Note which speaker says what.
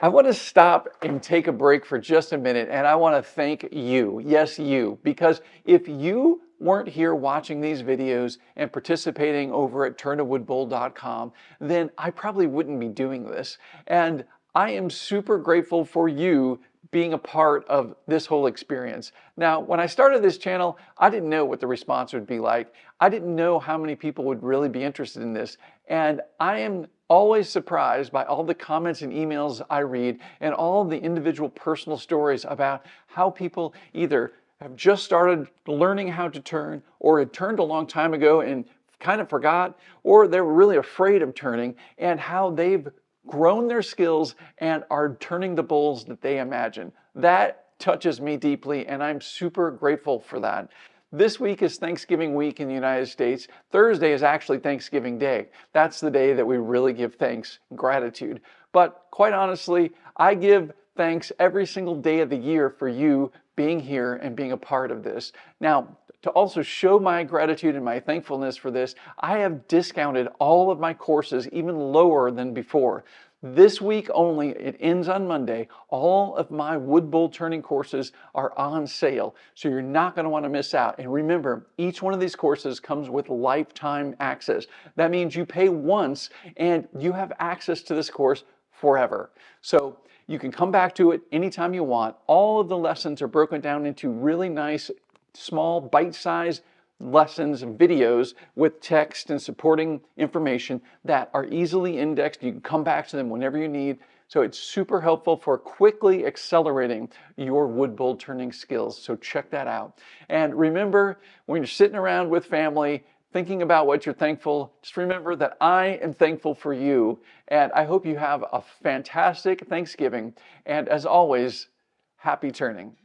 Speaker 1: I want to stop and take a break for just a minute, and I want to thank you. Yes, you. Because if you weren't here watching these videos and participating over at turntowoodbowl.com, then I probably wouldn't be doing this. And I am super grateful for you being a part of this whole experience. Now, when I started this channel, I didn't know what the response would be like. I didn't know how many people would really be interested in this. And I am always surprised by all the comments and emails I read and all the individual personal stories about how people either have just started learning how to turn or had turned a long time ago and kind of forgot, or they're really afraid of turning, and how they've grown their skills and are turning the bowls that they imagine. That touches me deeply, and I'm super grateful for that. This week is Thanksgiving week in the United States. Thursday is actually Thanksgiving Day. That's the day that we really give thanks and gratitude. But quite honestly, I give thanks every single day of the year for you being here and being a part of this. Now, to also show my gratitude and my thankfulness for this, I have discounted all of my courses even lower than before. This week only, it ends on Monday, all of my wood bowl turning courses are on sale, so you're not going to want to miss out. And remember, each one of these courses comes with lifetime access. That means you pay once and you have access to this course forever. So you can come back to it anytime you want. All of the lessons are broken down into really nice, small, bite-sized lessons and videos with text and supporting information that are easily indexed. You can come back to them whenever you need. So it's super helpful for quickly accelerating your wood bowl turning skills. So check that out. And remember, when you're sitting around with family, thinking about what you're thankful, just remember that I am thankful for you. And I hope you have a fantastic Thanksgiving. And as always, happy turning.